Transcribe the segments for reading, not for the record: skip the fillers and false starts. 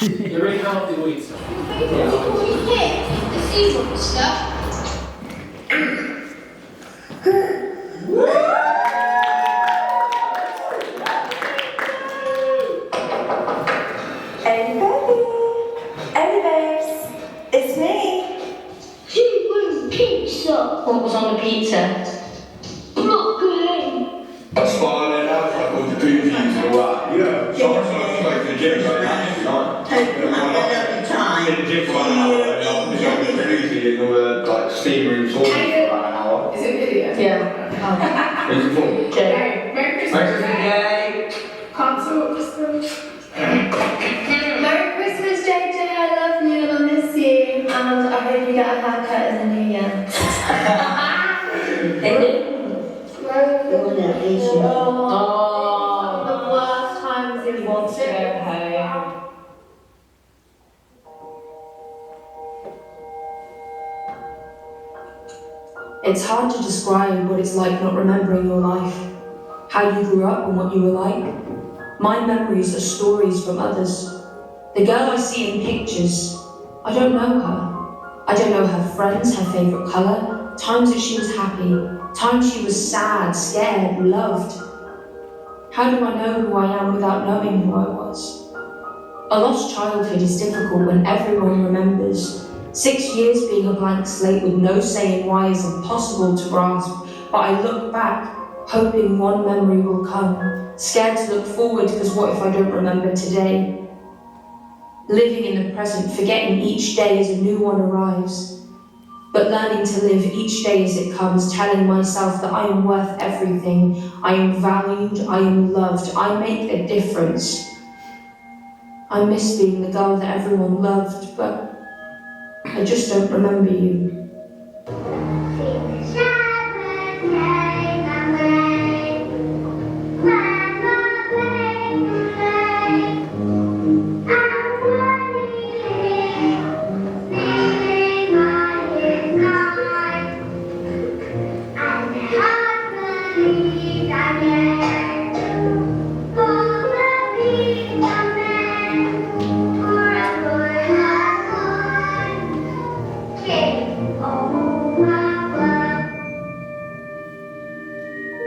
You already know what the eats. The sea monster. Hey babes, it's me. Who brings pizza? What was on the pizza? Broccoli. That's fine, then that's like all the boobies and all that. Yeah, someone's going to go to the gym right now, you know? Take a lovely time. In the gym for an hour, and I'm just going to jacuzzi in all the like steam rooms all for about an hour. Is it video? Yeah. Who's it for? Jay. Merry Christmas. Merry Christmas, Jay! Can't talk. Merry Christmas, JJ. I love you and I miss you. And I hope you get a haircut in the new year. Oh, the worst times he wants to go home. It's hard to describe what it's like not remembering your life, how you grew up and what you were like. My memories are stories from others. The girl I see in pictures, I don't know her. I don't know her friends, her favourite colour, times that she was happy, times she was sad, scared, loved. How do I know who I am without knowing who I was? A lost childhood is difficult when everyone remembers. 6 years being a blank slate with no say in why is impossible to grasp, but I look back, hoping one memory will come, scared to look forward because what if I don't remember today? Living in the present, forgetting each day as a new one arrives, but learning to live each day as it comes, telling myself that I am worth everything, I am valued, I am loved, I make a difference. I miss being the girl that everyone loved, but I just don't remember you.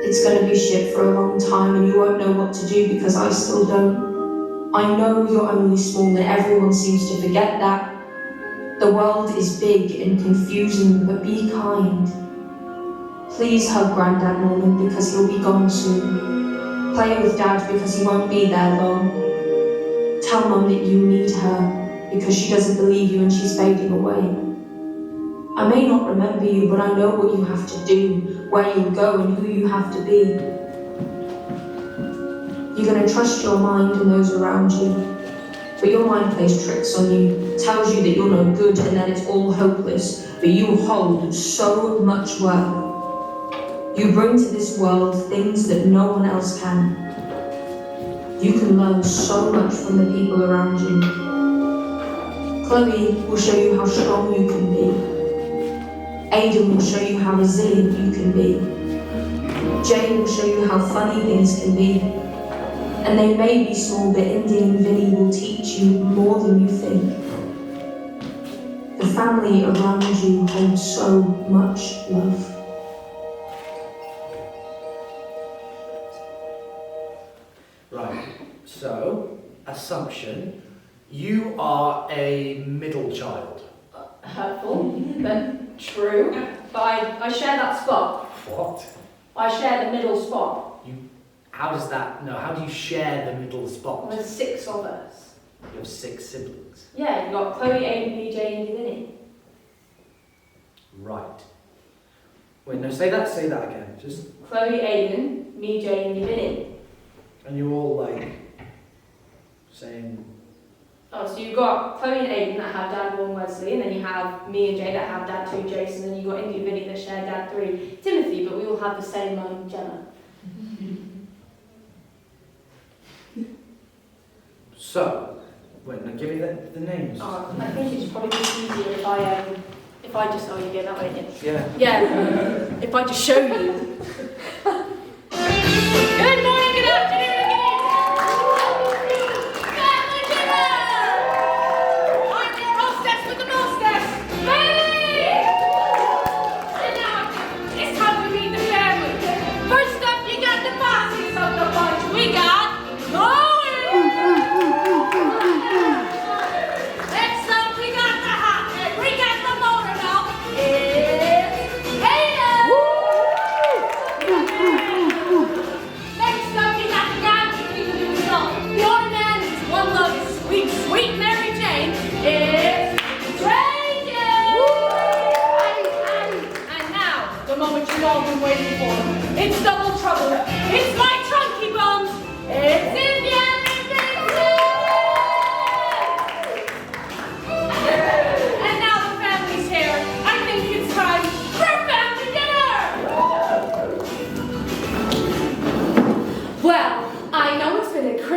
It's going to be shit for a long time and you won't know what to do because I still don't. I know you're only small and everyone seems to forget that. The world is big and confusing, but be kind. Please hug Grandad Norman because he'll be gone soon. Play with Dad because he won't be there long. Tell Mum that you need her because she doesn't believe you and she's fading away. I may not remember you, but I know what you have to do, where you go and who you have to be. You're going to trust your mind and those around you, but your mind plays tricks on you, tells you that you're no good and that it's all hopeless, but you hold so much worth. You bring to this world things that no one else can. You can learn so much from the people around you. Chloe will show you how strong you can be. Aiden will show you how resilient you can be. Jay will show you how funny things can be. And they may be small, but Indy and Vinny will teach you more than you think. The family around you holds so much love. Right, so, assumption, you are a middle child. Hurtful, but true. But I share that spot. What? I share the middle spot. How does that, no, how do you share the middle spot? There's 6 of us. You have 6 siblings. Yeah, you've got Chloe, Aiden, BJ, and Vinny. Right. Wait, no, say that again. Just. Chloe, Aiden, me, Jay, and Vinny. And you're all like, saying. Oh, so you've got Chloe and Aiden that have Dad 1 Wesley, and then you have me and Jay that have Dad 2 Jason, and then you've got Indy and Vinny that share Dad 3 Timothy, but we all have the same Gemma. So, wait, now give me the names. Oh, I think it's probably just easier if I just, oh, you're going that way, Yeah. yeah. If I just show you. Good morning, good afternoon, good evening.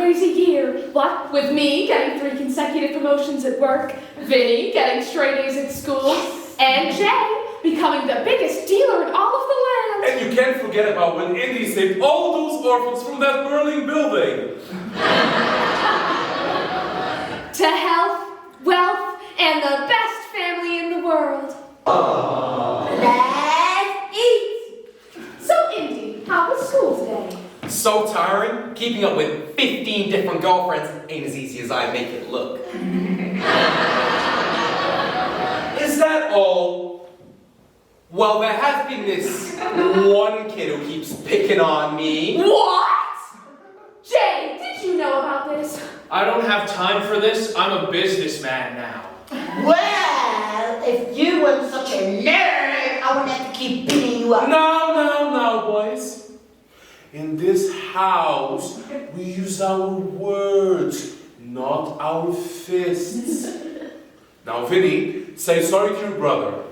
crazy year. What with me getting 3 consecutive promotions at work, Vinny getting straight A's at school, and Jay becoming the biggest dealer in all of the land. And you can't forget about when Indy saved all those orphans from that burning building. To health, wealth, and the best family in the world. Let's eat. So, Indy, how was school today? So tiring. Keeping up with 15 different girlfriends ain't as easy as I make it look. Is that all? Well, there has been this one kid who keeps picking on me. What? Jay, did you know about this? I don't have time for this. I'm a businessman now. Well, if you weren't such a nerd, I wouldn't have to keep beating you up. No, boys. In this house, we use our words, not our fists. Now, Vinny, say sorry to your brother.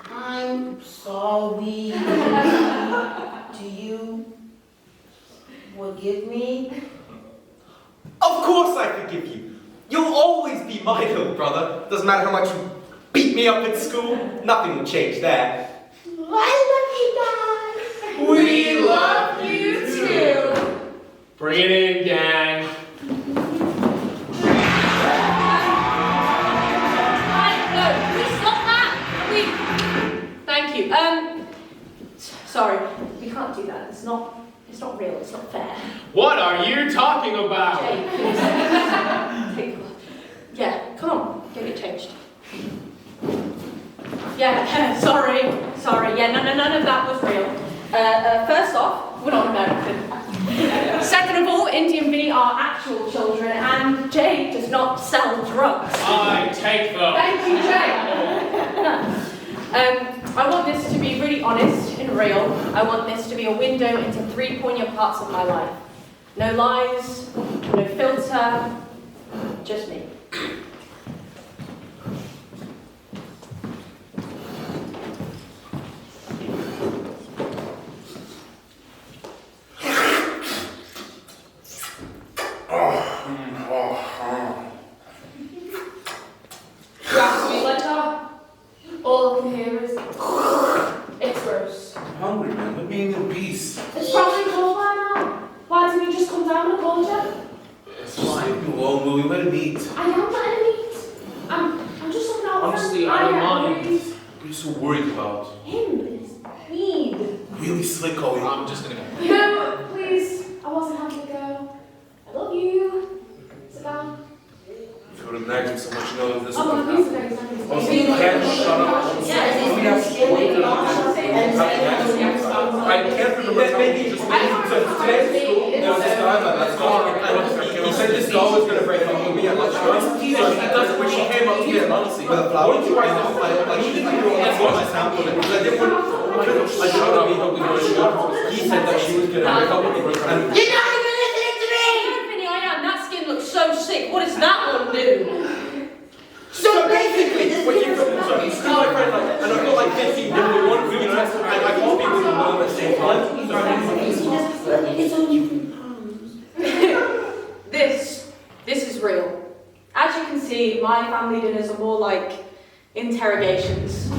I'm sorry. Do you forgive me? Of course I forgive you. You'll always be my little brother. Doesn't matter how much you beat me up at school. Nothing will change there. I love you guys. We love you too. Bring it in, gang. No, please stop that. Thank you. Sorry, we can't do that. It's not real. It's not fair. What are you talking about? Jay, please. Yeah, come on, get it changed. Yeah, sorry. Yeah, none of that was real. First off, we're not American. Second of all, Indy and Vinny are actual children, and Jay does not sell drugs. I take them. Thank you, Jay. I want this to be really honest and real. I want this to be a window into 3 poignant parts of my life. No lies, no filter, just me. All I can hear is, it's gross. I'm hungry, man. Let me in the beast. It's probably cold by now. Why didn't you just come down and call you? Just leave him alone, will you? Let him eat. I am letting him eat. I'm just looking out for Honestly, him. I don't mind. What are you so worried about? Him, his weed. Really slick, Ollie. I'm just gonna go. No, please. I wasn't having to go. I love you. Sit down. If you would imagine so much knowledge this Oh, would please, happen. please, please. Also, you can't shut up. I can't remember how he just today's school. There was this guy that's gone. He said this girl was going to break up with me at lunchtime. He does it when she came up to me at honestly. Why don't you write this like she didn't do that's what I sampled it. Because I didn't want I showed up, he said that she was going to break up with me. You're not even listening to me! Vinny, I am. That skin looks so sick. What does that one do? So basically, this When you is go, so he's still my friend, like, and I've got like 15 different ones, you know, I call people who know at the same time. It's only This is real. As you can see, my family dinners are more like interrogations.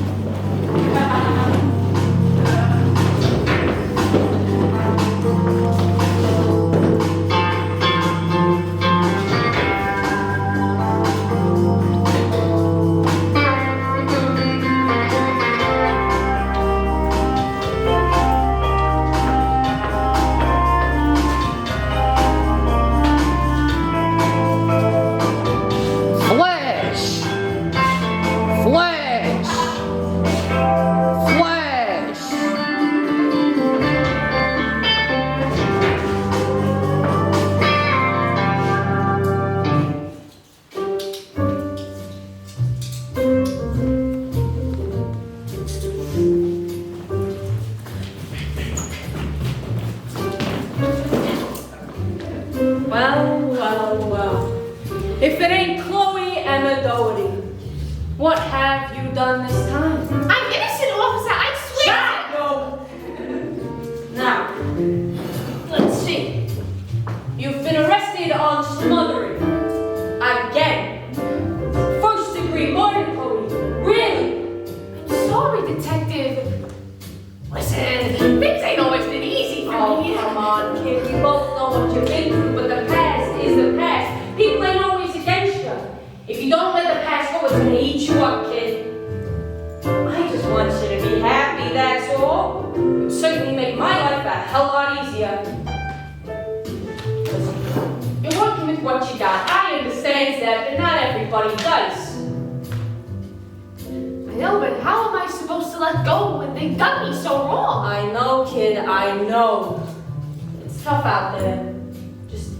Flash! sorry, Detective. Listen, things ain't always been easy for me. Come on, kid. We both know what you've been through, but the past is the past. People ain't always against you. If you don't let the past go, it's gonna eat you up, kid. I just want you to be happy, that's all. It would certainly make my life a hell of a lot easier. Listen, you're working with what you got. I understand that, but not everybody does. I know, but how am I supposed to let go when they done me so wrong? I know, kid, I know. It's tough out there. Just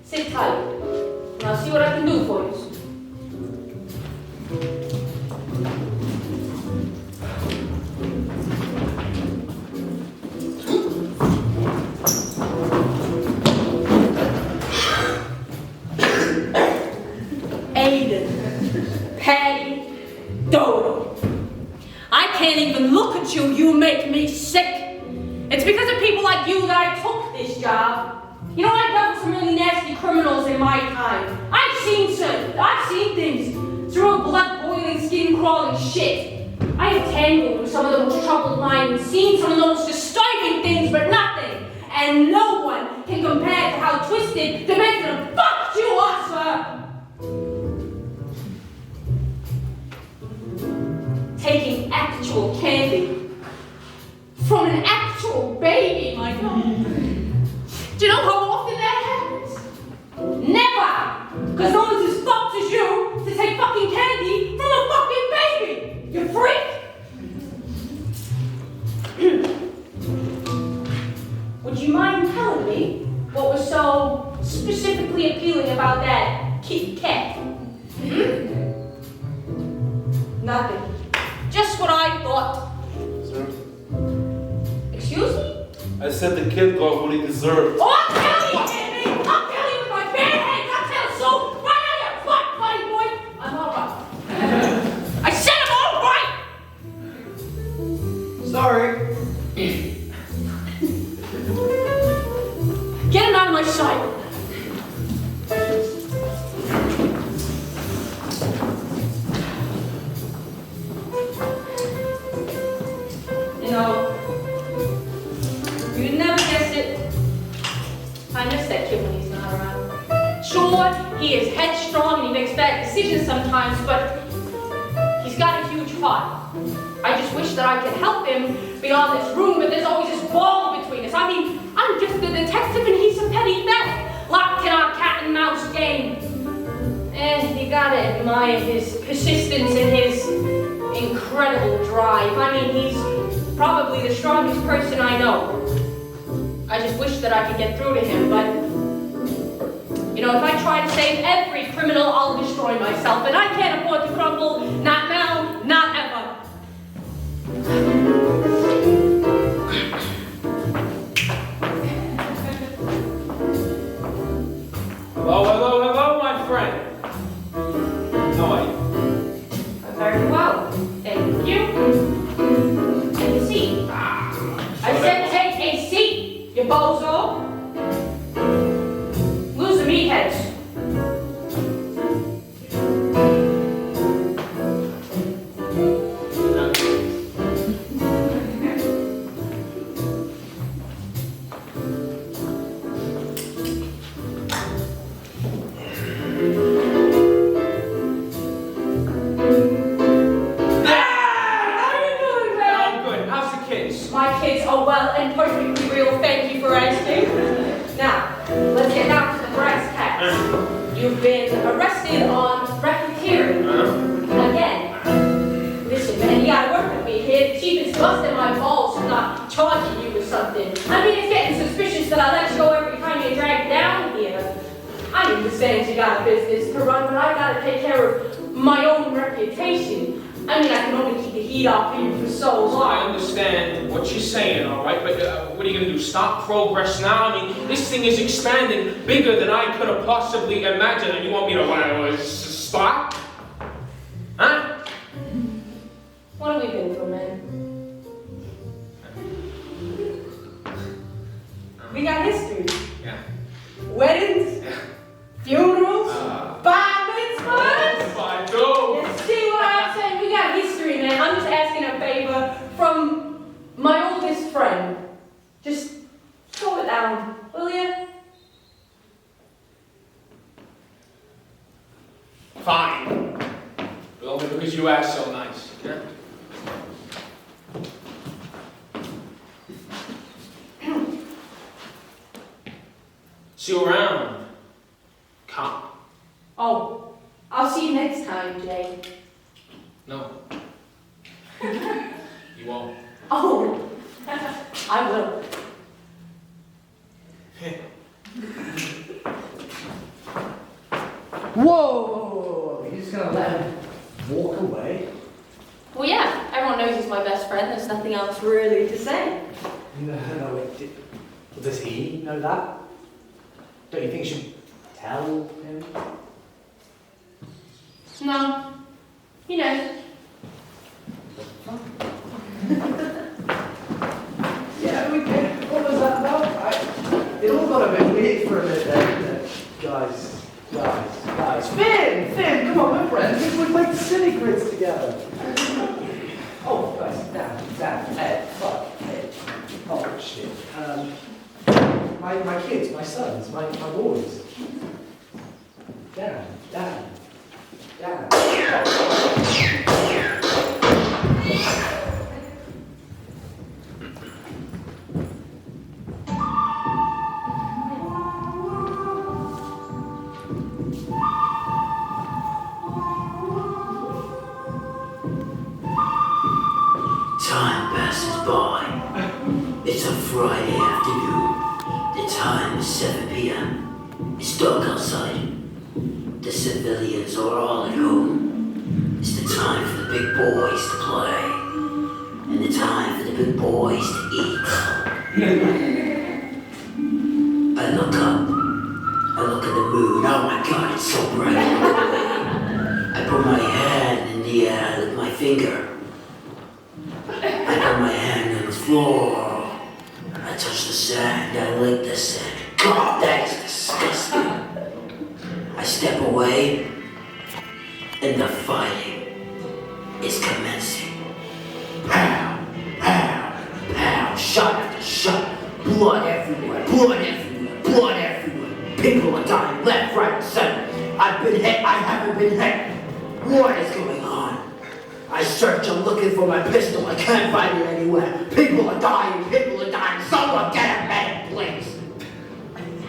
sit tight, and I'll see what I can do for you. Aiden, Patty, Dodo. I can't even look at you. You make me sick. It's because of people like you that I took this job. You know, I've dealt with some really nasty criminals in my time. I've seen things through blood-boiling, skin-crawling shit. I have tangled with some of the most troubled minds, seen some of the most disturbing things for nothing. And no one can compare to how twisted, demented, and fucked you are, sir. Taking actual candy from an actual baby, my God. Do you know how often that happens? Never! Because no one's as fucked as you to take fucking candy from a fucking baby! You freak! Would you mind telling me what was so specifically appealing about that Kit Kat? Nothing. Just what I thought. Sir? Excuse me? I said the kid got what he deserved. Oh, I'm telling you, Andy! I'm telling you with my bare hands! I'll tell so right out of your butt, buddy boy! I'm all right. I said I'm all right! Sorry. Get him out of my sight. You know, you'd never guess it. I miss that kid when he's not around. Sure, he is headstrong and he makes bad decisions sometimes, but he's got a huge heart. I just wish that I could help him beyond this room, but there's always this wall between us. I mean, I'm just a detective and he's a petty theft, locked in our cat and mouse game. You gotta admire his persistence and his incredible drive. I mean, he's probably the strongest person I know. I just wish that I could get through to him, but you know, if I try to save every criminal, I'll destroy myself, and I can't afford to crumble, not now, not ever. Hello, my friend. How are you? I'm very well, thank you. Take a seat. I said take a seat, you bozo. Lose the meatheads. My kids are well and perfectly real, thank you for asking. Now, let's get down to the brass tacks. You've been arrested on racketeering. Again. Listen, man, you gotta work with me here. The chief is busting my balls for not charging you with something. I mean, it's getting suspicious that I let you go every time you drag down here. I understand you got a business to run, but I gotta take care of my own reputation. I mean, I can only keep the heat off you for so long. I understand what you're saying, all right, but what are you going to do, stop progress now? I mean, this thing is expanding bigger than I could have possibly imagined, and you want me to stop? Huh? What have we been through, man? We got history. Yeah. Weddings, Yeah. funerals, bar mitzvahs. I do. You see what I'm saying? We got history, man. from my oldest friend. Just slow it down, will you? Fine. But only because you asked so nice, yeah? See you around. Come. Oh, I'll see you next time, Jay. No. You won't. Oh, I will. Whoa! You're just gonna let him walk away? Well, yeah, everyone knows he's my best friend. There's nothing else really to say. No, does he know that? Don't you think you should tell him? No, he knows. Yeah, what was that about? It all got a bit weird for a minute there, didn't it? Guys. Finn, come on, we're friends. We played silly grids together. Oh, guys, Dad, fuck, Ed. Oh, shit. My kids, my sons, my boys. Dad. Time passes by. It's a Friday afternoon. The time is 7 p.m. It's dark outside. The civilians are all at home. It's the time for the big boys to play. And the time for the big boys to eat. I look up. I look at the moon. Oh my God, it's so bright. I put my hand in the air with my finger. I put my hand on the floor. I touch the sand. I lick the sand. God, that is disgusting. I step away, and the fighting is commencing. Pow, pow, pow, shot after shot. Blood everywhere, blood everywhere, blood everywhere. People are dying left, right, and center. I've been hit, I haven't been hit. What is going on? I search, I'm looking for my pistol, I can't find it anywhere. People are dying, someone get a man, please.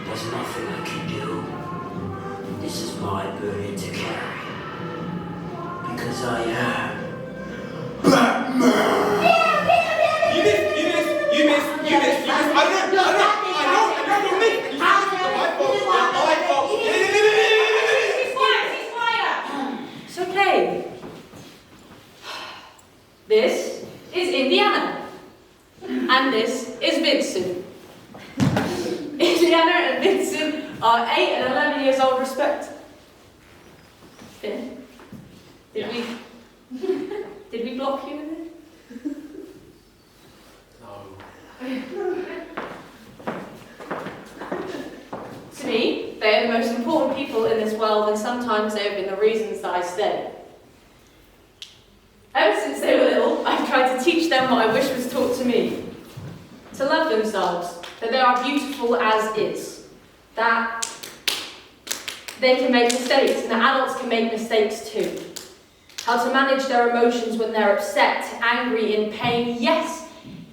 There's nothing I can do. This is my burden to carry. Because I am Batman! You missed. I know, you missed. My fault. It's okay. This is Indiana. And this is Vincent. Indiana and Vincent are 8 and 11 years old respectively. Finn? Did we block you in it? No. To me, they are the most important people in this world, and sometimes they have been the reasons that I stay. Ever since they were little, I've tried to teach them what I wish was taught to me. To love themselves, that they are beautiful as is, that they can make mistakes, and that adults can make mistakes too. How to manage their emotions when they're upset, angry, in pain. Yes,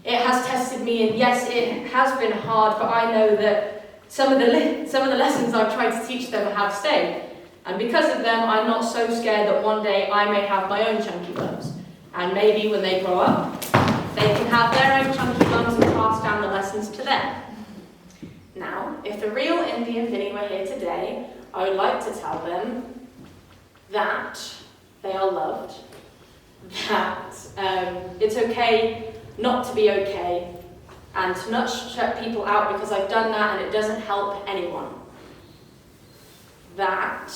it has tested me, and yes, it has been hard, but I know that some of the lessons I've tried to teach them have stayed. And because of them, I'm not so scared that one day I may have my own chunky bums. And maybe when they grow up, they can have their own chunky bums and pass down the lessons to them. Now, if the real Indian Vinny were here today, I would like to tell them that they are loved, that it's okay not to be okay, and to not shut people out because I've done that and it doesn't help anyone. That,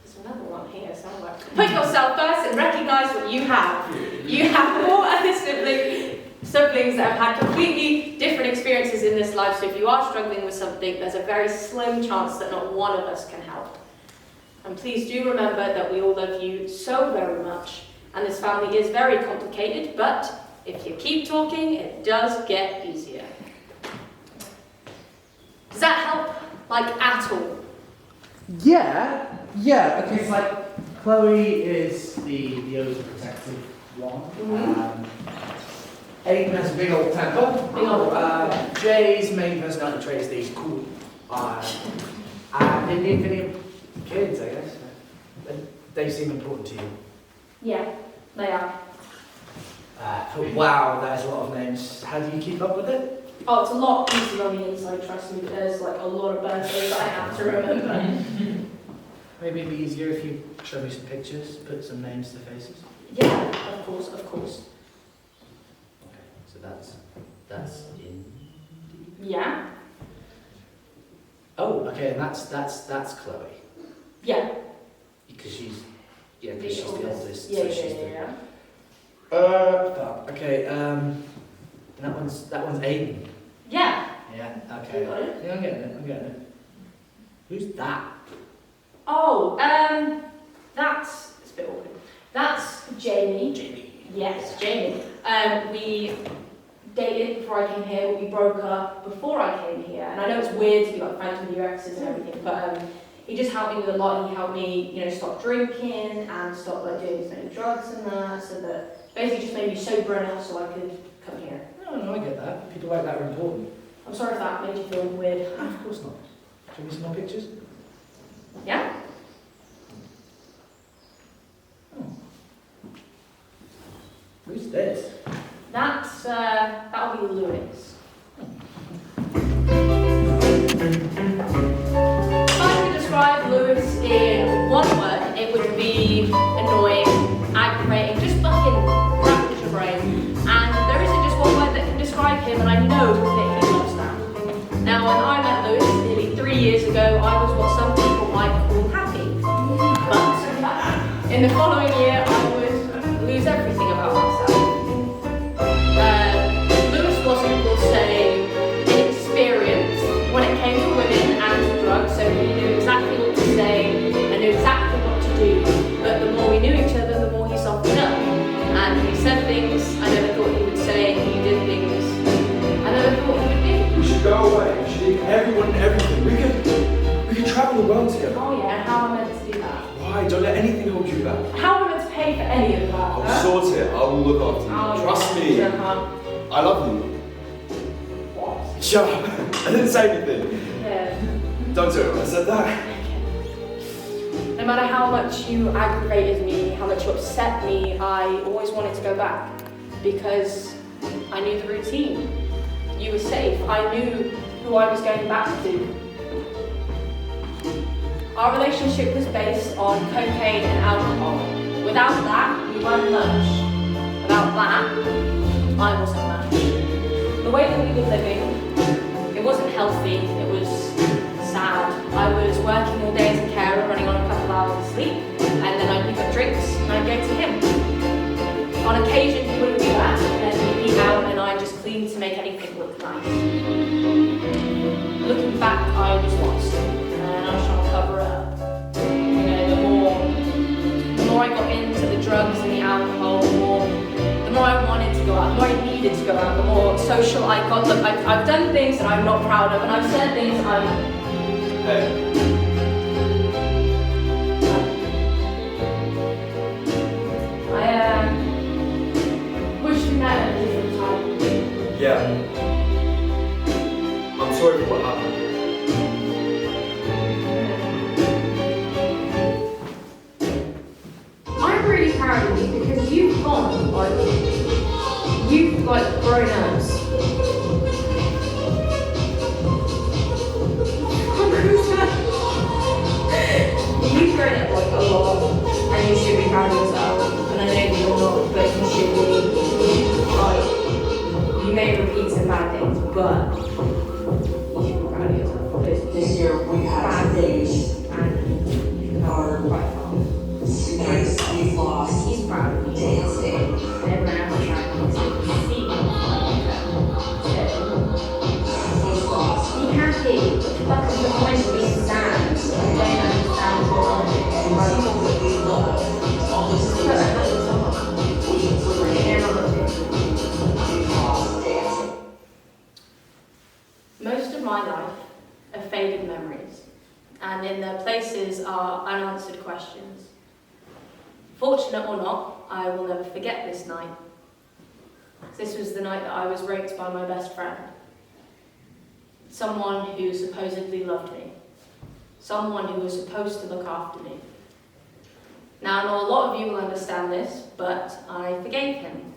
there's another one here somewhere. Put yourself first and recognise what you have. You have 4 other siblings that have had completely different experiences in this life, so if you are struggling with something, there's a very slim chance that not one of us can help. And please do remember that we all love you so very much, And this family is very complicated, but if you keep talking, it does get easier. Does that help, like, at all? Yeah. Okay, it's like Chloe is the overprotective one. Aiden has a big old temper. Jay's main personality trait is that he's cool. And in the Infinity kids, I guess. They seem important to you. Yeah, they are. Wow, there's a lot of names. How do you keep up with it? Oh, it's a lot easier on the inside, trust me. There's like a lot of birthdays that I have to remember. Maybe it'd be easier if you show me some pictures, put some names to faces. Yeah, of course. Okay, so that's in. Yeah? Oh, okay, and that's Chloe. Yeah. Because she's the oldest. Yeah. Okay, that one's Aiden. Yeah. Yeah, okay. You got it? Yeah, I'm getting it. Who's that? Oh, that's, it's a bit awkward. That's Jamie. Yes, Jamie. We dated before I came here, but we broke up before I came here. And I know it's weird to be like friends with your exes and everything, but he just helped me with a lot. He helped me, stop drinking and stop like doing so many drugs and that, so that basically just made me sober enough so I could come here. No, I get that. People like that are important. I'm sorry if that made you feel weird. Of course not. Show me some more pictures. Yeah? Who's this? That'll be Lewis. If I could describe Lewis in one word, it would be annoying, aggravating, just fucking rattles your brain. And there isn't just one word that can describe him, and I know that he loves that. Now, when I met Lewis nearly 3 years ago, I was what some people might call happy. But in the following year, I would lose everything about myself. Lewis wasn't, we'll say, inexperienced when it came to women and to drugs, so he knew exactly what to say and knew exactly what to do. But the more we knew each other, the more he softened up. And he said things I never thought he would say, he did things I never thought he would do. We should go away. We should leave everyone and everything. We could travel the world together. Oh yeah, and how am I meant to do that? Why? Don't let anything hold you back. How am I meant to pay for any of that? I'll sort it. I will look after you. Oh, Trust me. I love you. What? Shut up. I didn't say anything. Yeah. Don't do it. I said that. No matter how much you aggravated me, how much you upset me, I always wanted to go back because I knew the routine. You were safe. I knew who I was going back to. Our relationship was based on cocaine and alcohol. Without that, we weren't much. Without that, I wasn't much. The way that we were living, it wasn't healthy, it was sad. I was working all day as a carer, running on a couple hours of sleep, and then I'd pick up drinks and I'd go to him. On occasion, he wouldn't do that, and then he'd be out and I just cleaned to make anything look nice. Looking back, I was lost, and I was trying to cover it up. The more I got into the drugs and the alcohol, the more I wanted to go out, the more I needed to go out, the more social I got. Look, I've done things that I'm not proud of, and I've said things I'm... Hey. wish we met at a different time. Yeah. I'm sorry for what happened. I'm really proud of you because you've gone, you've grown up. You've grown up a lot, and you should be proud of yourself. And I know that you're not, but you should be. You may repeat some bad things, but you should be proud of yourself. This year we had Bad things, and you can go quite far. students we've lost He's proud of you. dancing. Everyone else trying to see. We've lost. Be happy. What the fuck is the point of being sad? I don't understand what's going on. People that we love. All this But I love you so much. are unanswered questions. Fortunate or not, I will never forget this night. This was the night that I was raped by my best friend. Someone who supposedly loved me. Someone who was supposed to look after me. Now, I know a lot of you will understand this, but I forgave him.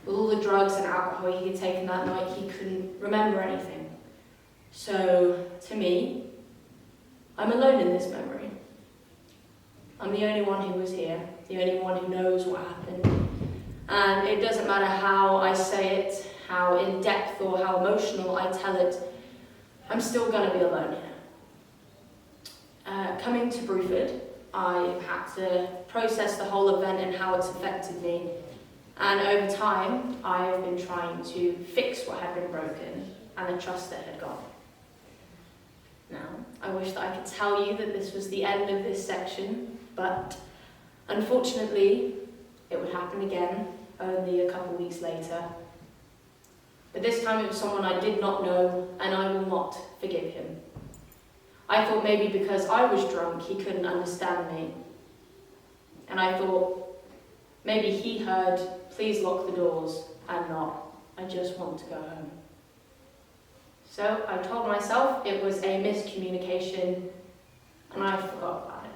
With all the drugs and alcohol he had taken that night, he couldn't remember anything. So, to me, I'm alone in this memory. I'm the only one who was here, the only one who knows what happened. And it doesn't matter how I say it, how in depth or how emotional I tell it, I'm still going to be alone here. Coming to Bruford, I had to process the whole event and how it's affected me. And over time, I have been trying to fix what had been broken and the trust that had gone. Now, I wish that I could tell you that this was the end of this section, but unfortunately, it would happen again only a couple weeks later. But this time it was someone I did not know, and I will not forgive him. I thought maybe because I was drunk, he couldn't understand me. And I thought maybe he heard, please lock the doors, and not, I just want to go home. So I told myself it was a miscommunication, and I forgot about it.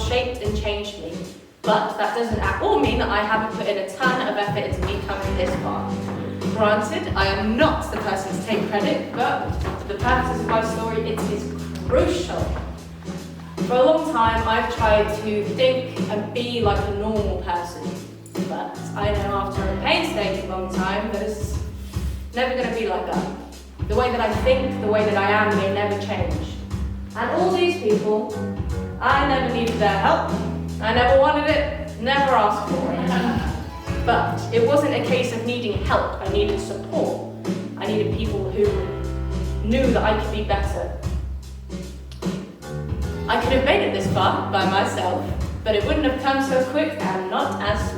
Shaped and changed me, but that doesn't at all mean that I haven't put in a ton of effort into me coming this far. Granted, I am not the person to take credit, but for the purposes of my story, it is crucial. For a long time, I've tried to think and be like a normal person, but I know after a painstaking long time that it's never going to be like that. The way that I think, the way that I am may never change. And all these people, I never needed their help, I never wanted it, never asked for it. But it wasn't a case of needing help, I needed support. I needed people who knew that I could be better. I could have made it this far by myself, but it wouldn't have come so quick and not as sweet.